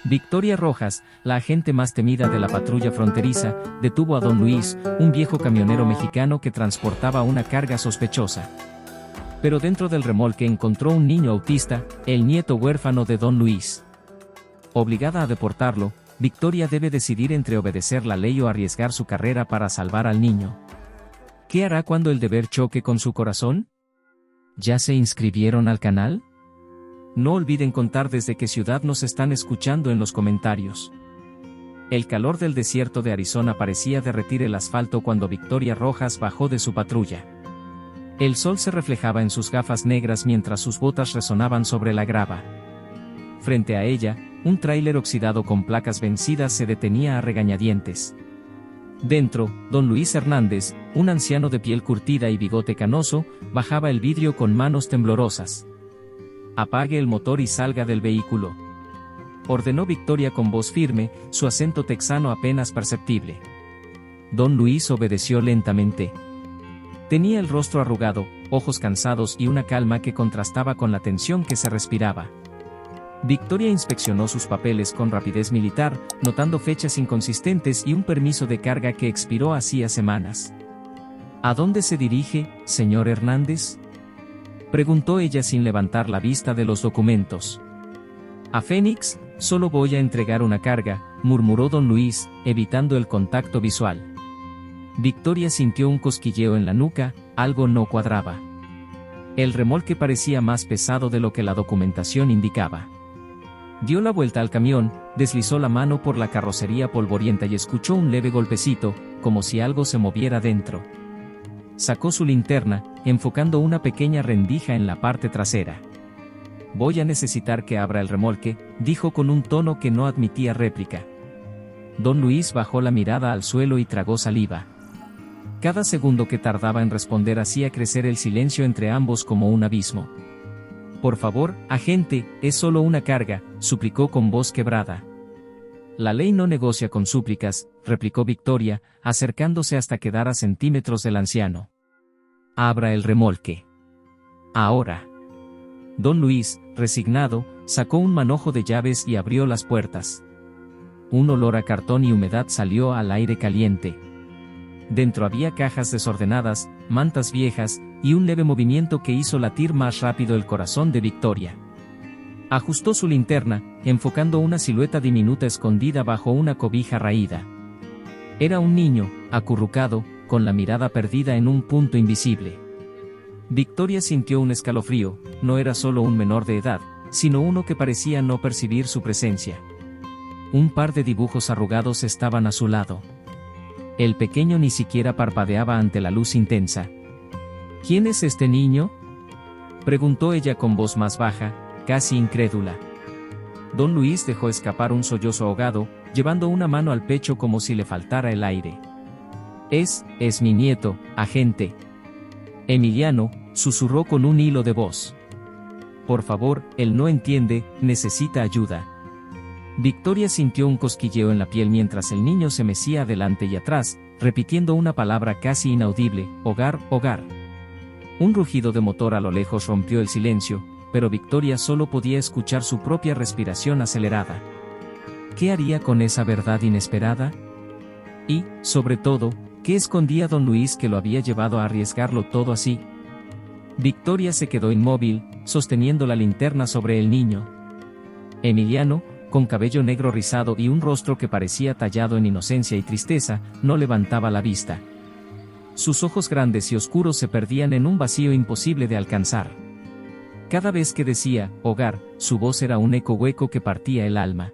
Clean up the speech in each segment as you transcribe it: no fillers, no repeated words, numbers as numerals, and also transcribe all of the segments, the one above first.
Victoria Rojas, la agente más temida de la patrulla fronteriza, detuvo a Don Luis, un viejo camionero mexicano que transportaba una carga sospechosa. Pero dentro del remolque encontró un niño autista, el nieto huérfano de Don Luis. Obligada a deportarlo, Victoria debe decidir entre obedecer la ley o arriesgar su carrera para salvar al niño. ¿Qué hará cuando el deber choque con su corazón? ¿Ya se inscribieron al canal? No olviden contar desde qué ciudad nos están escuchando en los comentarios. El calor del desierto de Arizona parecía derretir el asfalto cuando Victoria Rojas bajó de su patrulla. El sol se reflejaba en sus gafas negras mientras sus botas resonaban sobre la grava. Frente a ella, un tráiler oxidado con placas vencidas se detenía a regañadientes. Dentro, Don Luis Hernández, un anciano de piel curtida y bigote canoso, bajaba el vidrio con manos temblorosas. «Apague el motor y salga del vehículo», ordenó Victoria con voz firme, su acento texano apenas perceptible. Don Luis obedeció lentamente. Tenía el rostro arrugado, ojos cansados y una calma que contrastaba con la tensión que se respiraba. Victoria inspeccionó sus papeles con rapidez militar, notando fechas inconsistentes y un permiso de carga que expiró hacía semanas. «¿A dónde se dirige, señor Hernández?», preguntó ella sin levantar la vista de los documentos. «A Phoenix, solo voy a entregar una carga», murmuró Don Luis, evitando el contacto visual. Victoria sintió un cosquilleo en la nuca, algo no cuadraba. El remolque parecía más pesado de lo que la documentación indicaba. Dio la vuelta al camión, deslizó la mano por la carrocería polvorienta y escuchó un leve golpecito, como si algo se moviera dentro. Sacó su linterna, enfocando una pequeña rendija en la parte trasera. «Voy a necesitar que abra el remolque», dijo con un tono que no admitía réplica. Don Luis bajó la mirada al suelo y tragó saliva. Cada segundo que tardaba en responder hacía crecer el silencio entre ambos como un abismo. «Por favor, agente, es solo una carga», suplicó con voz quebrada. «La ley no negocia con súplicas», replicó Victoria, acercándose hasta quedar a centímetros del anciano. «Abra el remolque. Ahora». Don Luis, resignado, sacó un manojo de llaves y abrió las puertas. Un olor a cartón y humedad salió al aire caliente. Dentro había cajas desordenadas, mantas viejas, y un leve movimiento que hizo latir más rápido el corazón de Victoria. Ajustó su linterna, enfocando una silueta diminuta escondida bajo una cobija raída. Era un niño, acurrucado, con la mirada perdida en un punto invisible. Victoria sintió un escalofrío, no era solo un menor de edad, sino uno que parecía no percibir su presencia. Un par de dibujos arrugados estaban a su lado. El pequeño ni siquiera parpadeaba ante la luz intensa. «¿Quién es este niño?», preguntó ella con voz más baja, casi incrédula. Don Luis dejó escapar un sollozo ahogado, llevando una mano al pecho como si le faltara el aire. Es mi nieto, agente». Emiliano, susurró con un hilo de voz. «Por favor, él no entiende, necesita ayuda». Victoria sintió un cosquilleo en la piel mientras el niño se mecía adelante y atrás, repitiendo una palabra casi inaudible: «Hogar, hogar». Un rugido de motor a lo lejos rompió el silencio, pero Victoria solo podía escuchar su propia respiración acelerada. ¿Qué haría con esa verdad inesperada? Y, sobre todo, ¿qué escondía Don Luis que lo había llevado a arriesgarlo todo así? Victoria se quedó inmóvil, sosteniendo la linterna sobre el niño. Emiliano, con cabello negro rizado y un rostro que parecía tallado en inocencia y tristeza, no levantaba la vista. Sus ojos grandes y oscuros se perdían en un vacío imposible de alcanzar. Cada vez que decía «hogar», su voz era un eco hueco que partía el alma.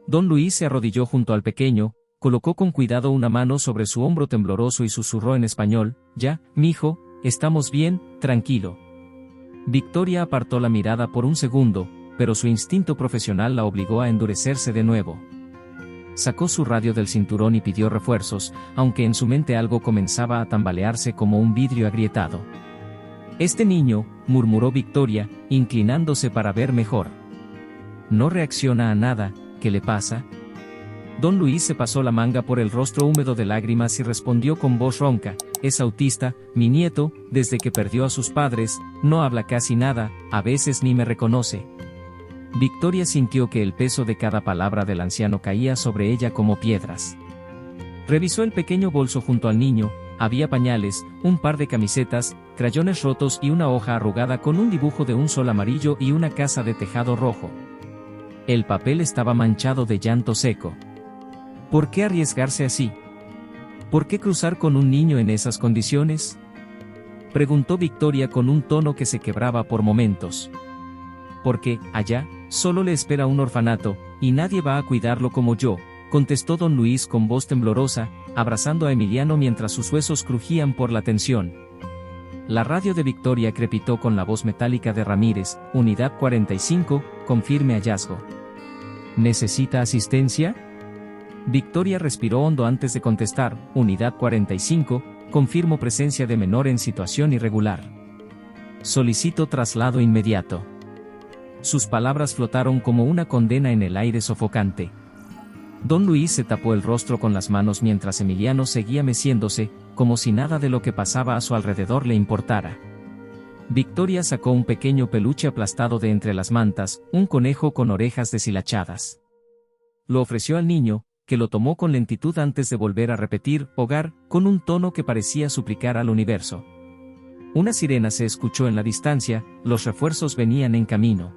Don Luis se arrodilló junto al pequeño, colocó con cuidado una mano sobre su hombro tembloroso y susurró en español: «Ya, mijo, estamos bien, tranquilo». Victoria apartó la mirada por un segundo, pero su instinto profesional la obligó a endurecerse de nuevo. Sacó su radio del cinturón y pidió refuerzos, aunque en su mente algo comenzaba a tambalearse como un vidrio agrietado. «Este niño», murmuró Victoria, inclinándose para ver mejor. «No reacciona a nada, ¿qué le pasa?». Don Luis se pasó la manga por el rostro húmedo de lágrimas y respondió con voz ronca: «Es autista, mi nieto, desde que perdió a sus padres, no habla casi nada, a veces ni me reconoce». Victoria sintió que el peso de cada palabra del anciano caía sobre ella como piedras. Revisó el pequeño bolso junto al niño. Había pañales, un par de camisetas, crayones rotos y una hoja arrugada con un dibujo de un sol amarillo y una casa de tejado rojo. El papel estaba manchado de llanto seco. ¿Por qué arriesgarse así? ¿Por qué cruzar con un niño en esas condiciones?, preguntó Victoria con un tono que se quebraba por momentos. Porque, allá, solo le espera un orfanato, y nadie va a cuidarlo como yo, contestó don Luis con voz temblorosa, abrazando a Emiliano mientras sus huesos crujían por la tensión. La radio de Victoria crepitó con la voz metálica de Ramírez. Unidad 45, confirme hallazgo. ¿Necesita asistencia? Victoria respiró hondo antes de contestar. Unidad 45, confirmo presencia de menor en situación irregular. Solicito traslado inmediato. Sus palabras flotaron como una condena en el aire sofocante. Don Luis se tapó el rostro con las manos mientras Emiliano seguía meciéndose, como si nada de lo que pasaba a su alrededor le importara. Victoria sacó un pequeño peluche aplastado de entre las mantas, un conejo con orejas deshilachadas. Lo ofreció al niño, que lo tomó con lentitud antes de volver a repetir, hogar, con un tono que parecía suplicar al universo. Una sirena se escuchó en la distancia, los refuerzos venían en camino.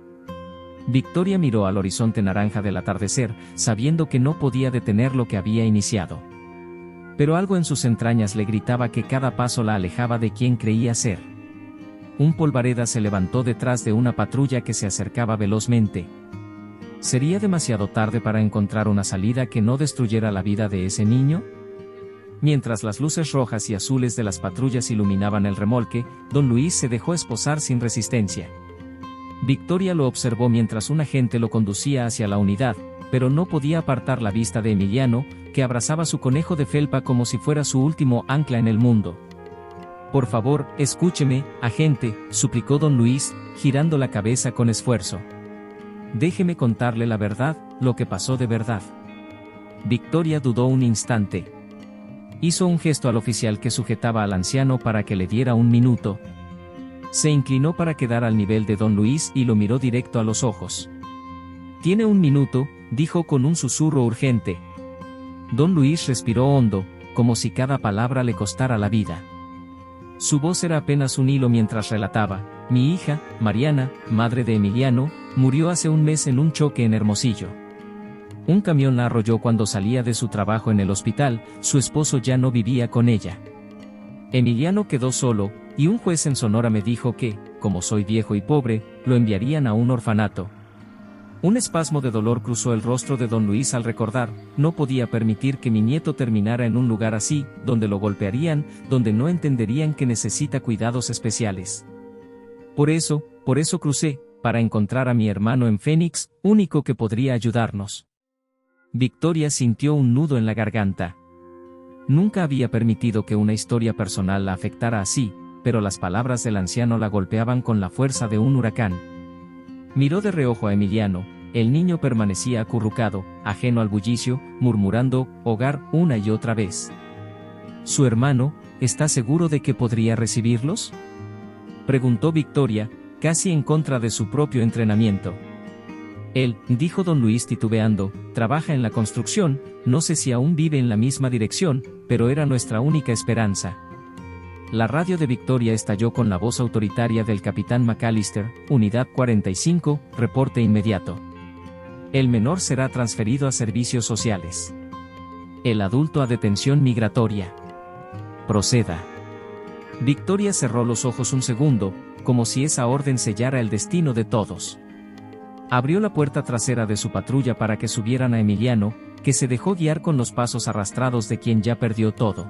Victoria miró al horizonte naranja del atardecer, sabiendo que no podía detener lo que había iniciado. Pero algo en sus entrañas le gritaba que cada paso la alejaba de quien creía ser. Un polvareda se levantó detrás de una patrulla que se acercaba velozmente. ¿Sería demasiado tarde para encontrar una salida que no destruyera la vida de ese niño? Mientras las luces rojas y azules de las patrullas iluminaban el remolque, don Luis se dejó esposar sin resistencia. Victoria lo observó mientras un agente lo conducía hacia la unidad, pero no podía apartar la vista de Emiliano, que abrazaba su conejo de felpa como si fuera su último ancla en el mundo. Por favor, escúcheme, agente, suplicó don Luis, girando la cabeza con esfuerzo. Déjeme contarle la verdad, lo que pasó de verdad. Victoria dudó un instante. Hizo un gesto al oficial que sujetaba al anciano para que le diera un minuto. Se inclinó para quedar al nivel de don Luis y lo miró directo a los ojos. «Tiene un minuto», dijo con un susurro urgente. Don Luis respiró hondo, como si cada palabra le costara la vida. Su voz era apenas un hilo mientras relataba: «Mi hija, Mariana, madre de Emiliano, murió hace un mes en un choque en Hermosillo. Un camión la arrolló cuando salía de su trabajo en el hospital, su esposo ya no vivía con ella. Emiliano quedó solo, y un juez en Sonora me dijo que, como soy viejo y pobre, lo enviarían a un orfanato». Un espasmo de dolor cruzó el rostro de don Luis al recordar: no podía permitir que mi nieto terminara en un lugar así, donde lo golpearían, donde no entenderían que necesita cuidados especiales. Por eso crucé, para encontrar a mi hermano en Phoenix, único que podría ayudarnos. Victoria sintió un nudo en la garganta. Nunca había permitido que una historia personal la afectara así, pero las palabras del anciano la golpeaban con la fuerza de un huracán. Miró de reojo a Emiliano. El niño permanecía acurrucado, ajeno al bullicio, murmurando «hogar» una y otra vez. «¿Su hermano, está seguro de que podría recibirlos?», preguntó Victoria, casi en contra de su propio entrenamiento. «Él», dijo don Luis titubeando, «trabaja en la construcción, no sé si aún vive en la misma dirección, pero era nuestra única esperanza». La radio de Victoria estalló con la voz autoritaria del capitán McAllister. Unidad 45, reporte inmediato. El menor será transferido a servicios sociales. El adulto a detención migratoria. Proceda. Victoria cerró los ojos un segundo, como si esa orden sellara el destino de todos. Abrió la puerta trasera de su patrulla para que subieran a Emiliano, que se dejó guiar con los pasos arrastrados de quien ya perdió todo.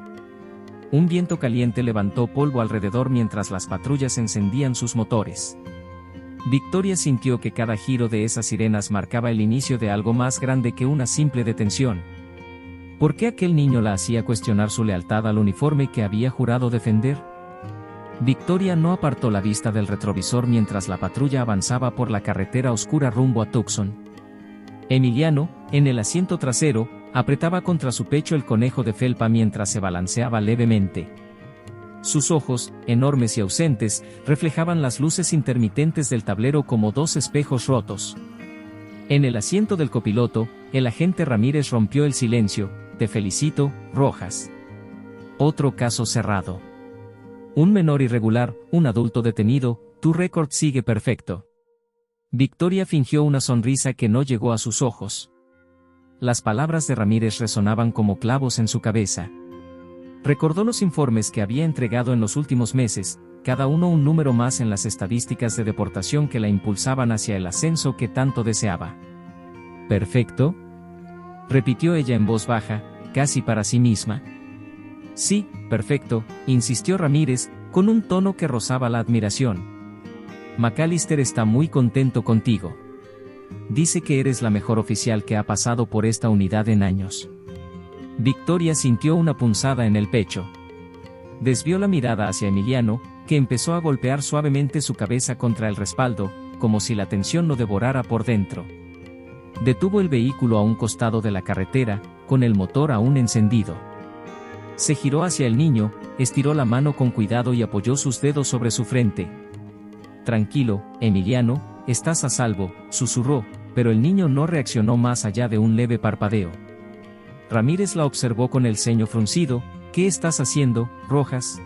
Un viento caliente levantó polvo alrededor mientras las patrullas encendían sus motores. Victoria sintió que cada giro de esas sirenas marcaba el inicio de algo más grande que una simple detención. ¿Por qué aquel niño la hacía cuestionar su lealtad al uniforme que había jurado defender? Victoria no apartó la vista del retrovisor mientras la patrulla avanzaba por la carretera oscura rumbo a Tucson. Emiliano, en el asiento trasero, apretaba contra su pecho el conejo de felpa mientras se balanceaba levemente. Sus ojos, enormes y ausentes, reflejaban las luces intermitentes del tablero como dos espejos rotos. En el asiento del copiloto, el agente Ramírez rompió el silencio. Te felicito, Rojas. Otro caso cerrado. Un menor irregular, un adulto detenido, tu récord sigue perfecto. Victoria fingió una sonrisa que no llegó a sus ojos. Las palabras de Ramírez resonaban como clavos en su cabeza. Recordó los informes que había entregado en los últimos meses, cada uno un número más en las estadísticas de deportación que la impulsaban hacia el ascenso que tanto deseaba. ¿Perfecto?, repitió ella en voz baja, casi para sí misma. Sí, perfecto, insistió Ramírez, con un tono que rozaba la admiración. McAllister está muy contento contigo. Dice que eres la mejor oficial que ha pasado por esta unidad en años. Victoria sintió una punzada en el pecho. Desvió la mirada hacia Emiliano, que empezó a golpear suavemente su cabeza contra el respaldo, como si la tensión lo devorara por dentro. Detuvo el vehículo a un costado de la carretera, con el motor aún encendido. Se giró hacia el niño, estiró la mano con cuidado y apoyó sus dedos sobre su frente. Tranquilo, Emiliano, estás a salvo, susurró, pero el niño no reaccionó más allá de un leve parpadeo. Ramírez la observó con el ceño fruncido. ¿Qué estás haciendo, Rojas?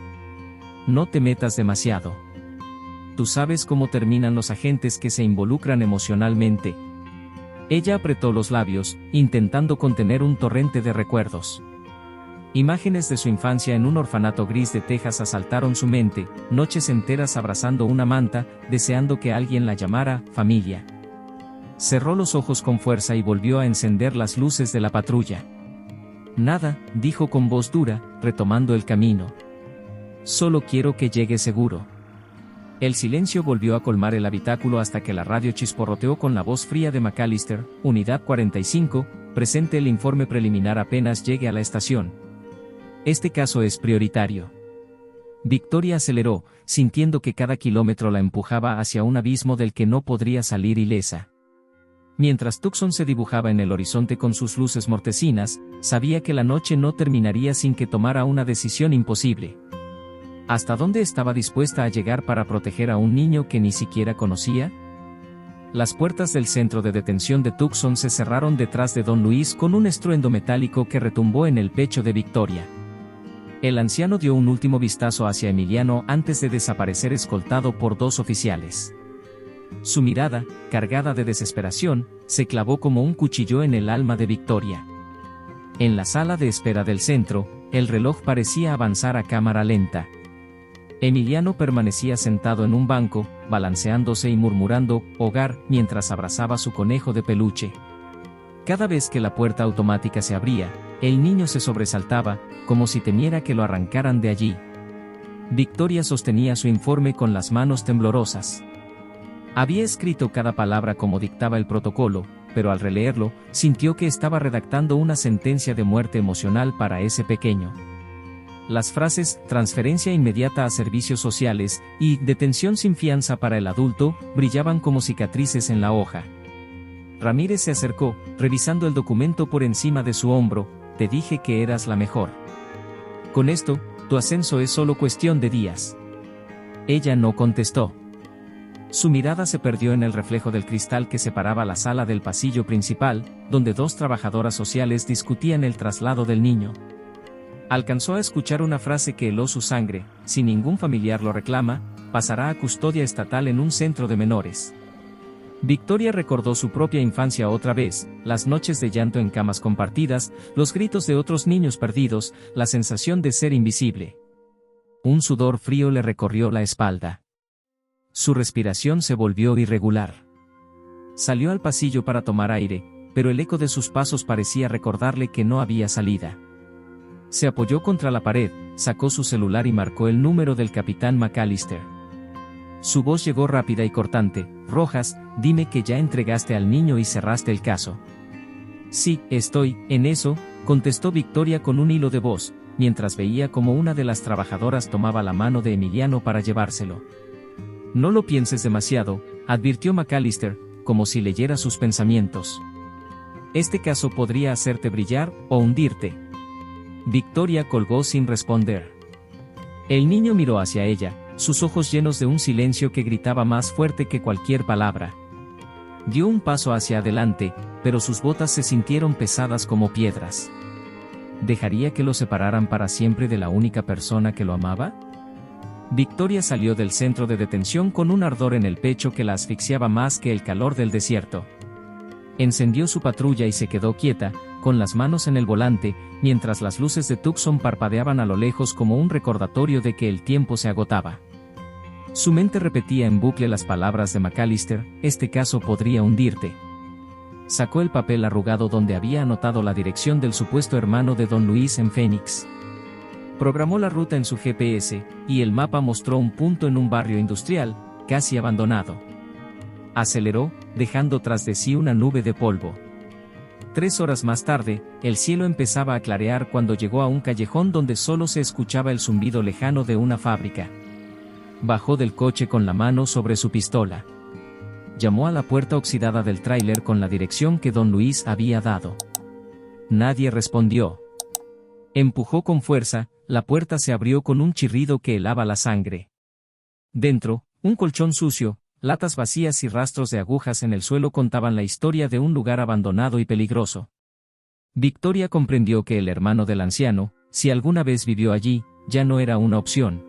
No te metas demasiado. Tú sabes cómo terminan los agentes que se involucran emocionalmente. Ella apretó los labios, intentando contener un torrente de recuerdos. Imágenes de su infancia en un orfanato gris de Texas asaltaron su mente, noches enteras abrazando una manta, deseando que alguien la llamara familia. Cerró los ojos con fuerza y volvió a encender las luces de la patrulla. Nada, dijo con voz dura, retomando el camino. Solo quiero que llegue seguro. El silencio volvió a colmar el habitáculo hasta que la radio chisporroteó con la voz fría de McAllister. Unidad 45, presente el informe preliminar apenas llegue a la estación. Este caso es prioritario. Victoria aceleró, sintiendo que cada kilómetro la empujaba hacia un abismo del que no podría salir ilesa. Mientras Tucson se dibujaba en el horizonte con sus luces mortecinas, sabía que la noche no terminaría sin que tomara una decisión imposible. ¿Hasta dónde estaba dispuesta a llegar para proteger a un niño que ni siquiera conocía? Las puertas del centro de detención de Tucson se cerraron detrás de Don Luis con un estruendo metálico que retumbó en el pecho de Victoria. El anciano dio un último vistazo hacia Emiliano antes de desaparecer escoltado por dos oficiales. Su mirada, cargada de desesperación, se clavó como un cuchillo en el alma de Victoria. En la sala de espera del centro, el reloj parecía avanzar a cámara lenta. Emiliano permanecía sentado en un banco, balanceándose y murmurando «hogar» mientras abrazaba su conejo de peluche. Cada vez que la puerta automática se abría, el niño se sobresaltaba, como si temiera que lo arrancaran de allí. Victoria sostenía su informe con las manos temblorosas. Había escrito cada palabra como dictaba el protocolo, pero al releerlo, sintió que estaba redactando una sentencia de muerte emocional para ese pequeño. Las frases «transferencia inmediata a servicios sociales» y «detención sin fianza para el adulto» brillaban como cicatrices en la hoja. Ramírez se acercó, revisando el documento por encima de su hombro. «Te dije que eras la mejor. Con esto, tu ascenso es solo cuestión de días». Ella no contestó. Su mirada se perdió en el reflejo del cristal que separaba la sala del pasillo principal, donde dos trabajadoras sociales discutían el traslado del niño. Alcanzó a escuchar una frase que heló su sangre: «Si ningún familiar lo reclama, pasará a custodia estatal en un centro de menores». Victoria recordó su propia infancia otra vez, las noches de llanto en camas compartidas, los gritos de otros niños perdidos, la sensación de ser invisible. Un sudor frío le recorrió la espalda. Su respiración se volvió irregular. Salió al pasillo para tomar aire, pero el eco de sus pasos parecía recordarle que no había salida. Se apoyó contra la pared, sacó su celular y marcó el número del capitán McAllister. Su voz llegó rápida y cortante: «Rojas, dime que ya entregaste al niño y cerraste el caso». «Sí, estoy en eso», contestó Victoria con un hilo de voz, mientras veía como una de las trabajadoras tomaba la mano de Emiliano para llevárselo. «No lo pienses demasiado», advirtió McAllister, como si leyera sus pensamientos. «Este caso podría hacerte brillar o hundirte». Victoria colgó sin responder. El niño miró hacia ella, sus ojos llenos de un silencio que gritaba más fuerte que cualquier palabra. Dio un paso hacia adelante, pero sus botas se sintieron pesadas como piedras. ¿Dejaría que lo separaran para siempre de la única persona que lo amaba? Victoria salió del centro de detención con un ardor en el pecho que la asfixiaba más que el calor del desierto. Encendió su patrulla y se quedó quieta, con las manos en el volante, mientras las luces de Tucson parpadeaban a lo lejos como un recordatorio de que el tiempo se agotaba. Su mente repetía en bucle las palabras de McAllister: este caso podría hundirte. Sacó el papel arrugado donde había anotado la dirección del supuesto hermano de Don Luis en Phoenix. Programó la ruta en su GPS, y el mapa mostró un punto en un barrio industrial, casi abandonado. Aceleró, dejando tras de sí una nube de polvo. 3 horas más tarde, el cielo empezaba a clarear cuando llegó a un callejón donde solo se escuchaba el zumbido lejano de una fábrica. Bajó del coche con la mano sobre su pistola. Llamó a la puerta oxidada del tráiler con la dirección que Don Luis había dado. Nadie respondió. Empujó con fuerza, la puerta se abrió con un chirrido que helaba la sangre. Dentro, un colchón sucio, latas vacías y rastros de agujas en el suelo contaban la historia de un lugar abandonado y peligroso. Victoria comprendió que el hermano del anciano, si alguna vez vivió allí, ya no era una opción.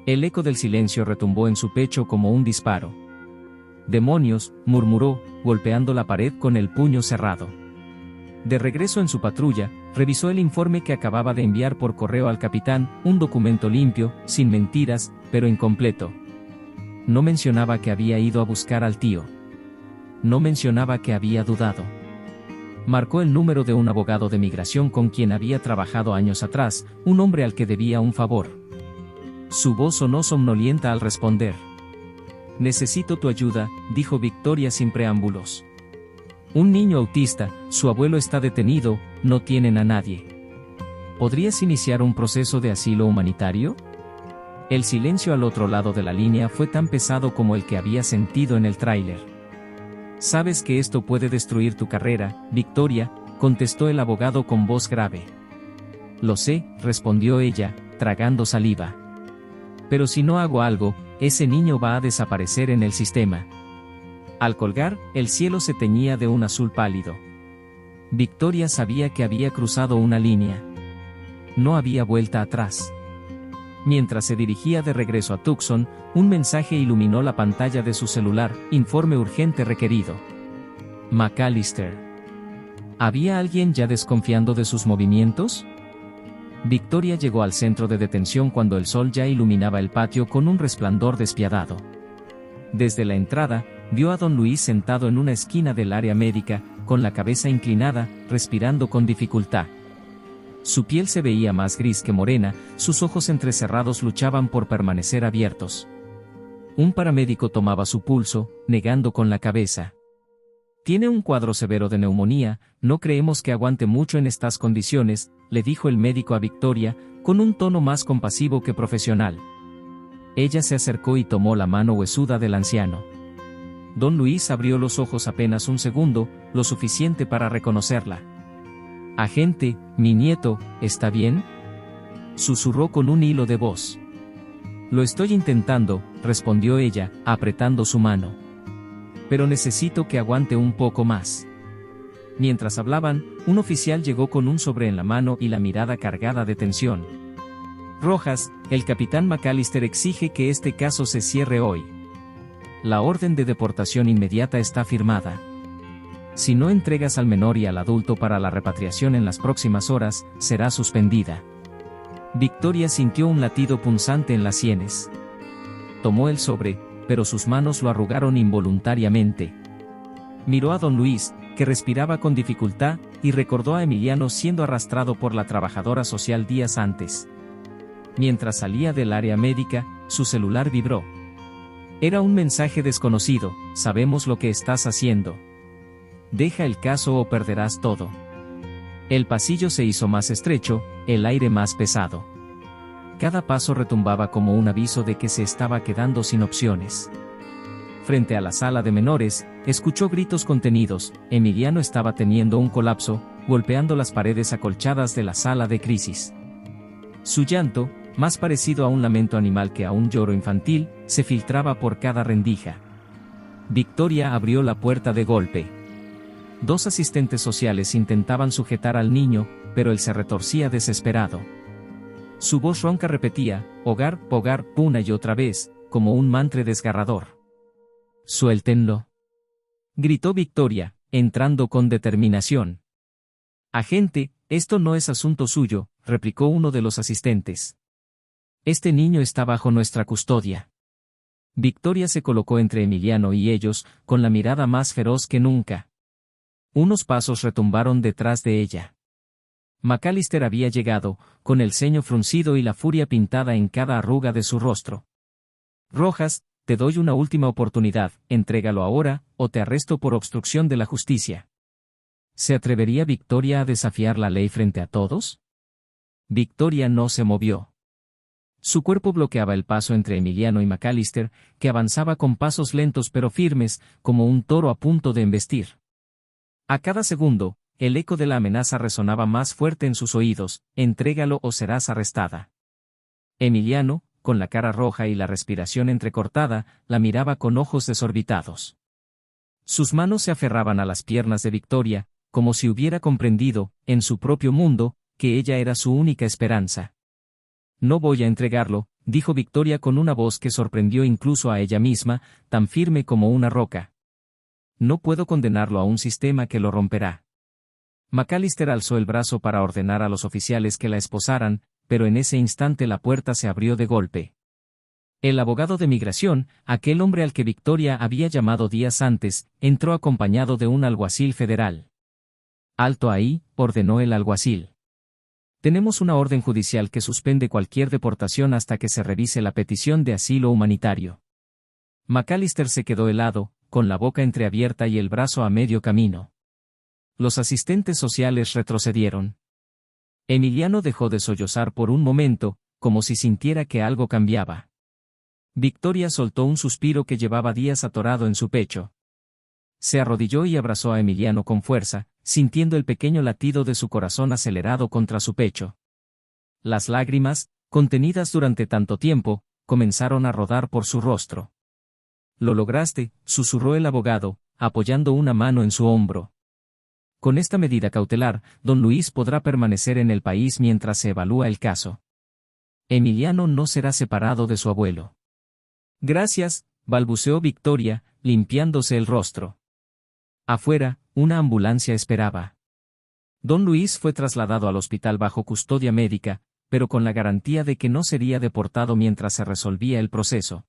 El eco del silencio retumbó en su pecho como un disparo. «Demonios», murmuró, golpeando la pared con el puño cerrado. De regreso en su patrulla, revisó el informe que acababa de enviar por correo al capitán, un documento limpio, sin mentiras, pero incompleto. No mencionaba que había ido a buscar al tío. No mencionaba que había dudado. Marcó el número de un abogado de migración con quien había trabajado años atrás, un hombre al que debía un favor. Su voz sonó somnolienta al responder. «Necesito tu ayuda», dijo Victoria sin preámbulos. «Un niño autista, su abuelo está detenido, no tienen a nadie. ¿Podrías iniciar un proceso de asilo humanitario?» El silencio al otro lado de la línea fue tan pesado como el que había sentido en el tráiler. «Sabes que esto puede destruir tu carrera, Victoria», contestó el abogado con voz grave. «Lo sé», respondió ella, tragando saliva. «Pero si no hago algo, ese niño va a desaparecer en el sistema». Al colgar, el cielo se teñía de un azul pálido. Victoria sabía que había cruzado una línea. No había vuelta atrás. Mientras se dirigía de regreso a Tucson, un mensaje iluminó la pantalla de su celular: informe urgente requerido. McAllister. ¿Había alguien ya desconfiando de sus movimientos? Victoria llegó al centro de detención cuando el sol ya iluminaba el patio con un resplandor despiadado. Desde la entrada, vio a Don Luis sentado en una esquina del área médica, con la cabeza inclinada, respirando con dificultad. Su piel se veía más gris que morena, sus ojos entrecerrados luchaban por permanecer abiertos. Un paramédico tomaba su pulso, negando con la cabeza. «Tiene un cuadro severo de neumonía, no creemos que aguante mucho en estas condiciones», le dijo el médico a Victoria, con un tono más compasivo que profesional. Ella se acercó y tomó la mano huesuda del anciano. Don Luis abrió los ojos apenas un segundo, lo suficiente para reconocerla. «Agente, mi nieto, ¿está bien?», susurró con un hilo de voz. «Lo estoy intentando», respondió ella, apretando su mano. «Pero necesito que aguante un poco más». Mientras hablaban, un oficial llegó con un sobre en la mano y la mirada cargada de tensión. «Rojas, el capitán McAllister exige que este caso se cierre hoy. La orden de deportación inmediata está firmada. Si no entregas al menor y al adulto para la repatriación en las próximas horas, será suspendida». Victoria sintió un latido punzante en las sienes. Tomó el sobre, pero sus manos lo arrugaron involuntariamente. Miró a Don Luis, que respiraba con dificultad, y recordó a Emiliano siendo arrastrado por la trabajadora social días antes. Mientras salía del área médica, su celular vibró. Era un mensaje desconocido: «Sabemos lo que estás haciendo. Deja el caso o perderás todo». El pasillo se hizo más estrecho, el aire más pesado. Cada paso retumbaba como un aviso de que se estaba quedando sin opciones. Frente a la sala de menores, escuchó gritos contenidos. Emiliano estaba teniendo un colapso, golpeando las paredes acolchadas de la sala de crisis. Su llanto, más parecido a un lamento animal que a un lloro infantil, se filtraba por cada rendija. Victoria abrió la puerta de golpe. Dos asistentes sociales intentaban sujetar al niño, pero él se retorcía desesperado. Su voz ronca repetía, hogar, hogar, una y otra vez, como un mantra desgarrador. «Suéltenlo», gritó Victoria, entrando con determinación. «Agente, esto no es asunto suyo», replicó uno de los asistentes. «Este niño está bajo nuestra custodia». Victoria se colocó entre Emiliano y ellos, con la mirada más feroz que nunca. Unos pasos retumbaron detrás de ella. McAllister había llegado, con el ceño fruncido y la furia pintada en cada arruga de su rostro. «Rojas, te doy una última oportunidad, entrégalo ahora, o te arresto por obstrucción de la justicia». ¿Se atrevería Victoria a desafiar la ley frente a todos? Victoria no se movió. Su cuerpo bloqueaba el paso entre Emiliano y McAllister, que avanzaba con pasos lentos pero firmes, como un toro a punto de embestir. A cada segundo, el eco de la amenaza resonaba más fuerte en sus oídos: «Entrégalo o serás arrestada». Emiliano, con la cara roja y la respiración entrecortada, la miraba con ojos desorbitados. Sus manos se aferraban a las piernas de Victoria, como si hubiera comprendido, en su propio mundo, que ella era su única esperanza. «No voy a entregarlo», dijo Victoria con una voz que sorprendió incluso a ella misma, tan firme como una roca. «No puedo condenarlo a un sistema que lo romperá». McAllister alzó el brazo para ordenar a los oficiales que la esposaran, pero en ese instante la puerta se abrió de golpe. El abogado de migración, aquel hombre al que Victoria había llamado días antes, entró acompañado de un alguacil federal. «Alto ahí», ordenó el alguacil. «Tenemos una orden judicial que suspende cualquier deportación hasta que se revise la petición de asilo humanitario». McAllister se quedó helado, con la boca entreabierta y el brazo a medio camino. Los asistentes sociales retrocedieron. Emiliano dejó de sollozar por un momento, como si sintiera que algo cambiaba. Victoria soltó un suspiro que llevaba días atorado en su pecho. Se arrodilló y abrazó a Emiliano con fuerza, sintiendo el pequeño latido de su corazón acelerado contra su pecho. Las lágrimas, contenidas durante tanto tiempo, comenzaron a rodar por su rostro. «Lo lograste», susurró el abogado, apoyando una mano en su hombro. «Con esta medida cautelar, don Luis podrá permanecer en el país mientras se evalúa el caso. Emiliano no será separado de su abuelo». «Gracias», balbuceó Victoria, limpiándose el rostro. Afuera, una ambulancia esperaba. Don Luis fue trasladado al hospital bajo custodia médica, pero con la garantía de que no sería deportado mientras se resolvía el proceso.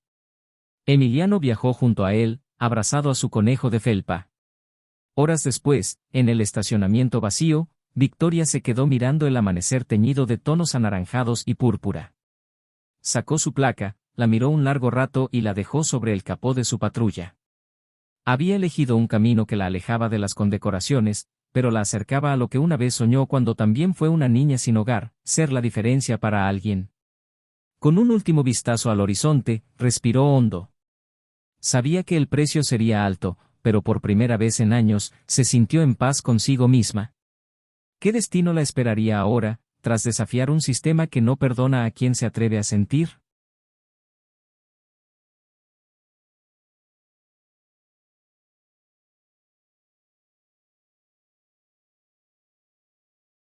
Emiliano viajó junto a él, abrazado a su conejo de felpa. Horas después, en el estacionamiento vacío, Victoria se quedó mirando el amanecer teñido de tonos anaranjados y púrpura. Sacó su placa, la miró un largo rato y la dejó sobre el capó de su patrulla. Había elegido un camino que la alejaba de las condecoraciones, pero la acercaba a lo que una vez soñó cuando también fue una niña sin hogar: ser la diferencia para alguien. Con un último vistazo al horizonte, respiró hondo. Sabía que el precio sería alto, pero por primera vez en años, se sintió en paz consigo misma. ¿Qué destino la esperaría ahora, tras desafiar un sistema que no perdona a quien se atreve a sentir?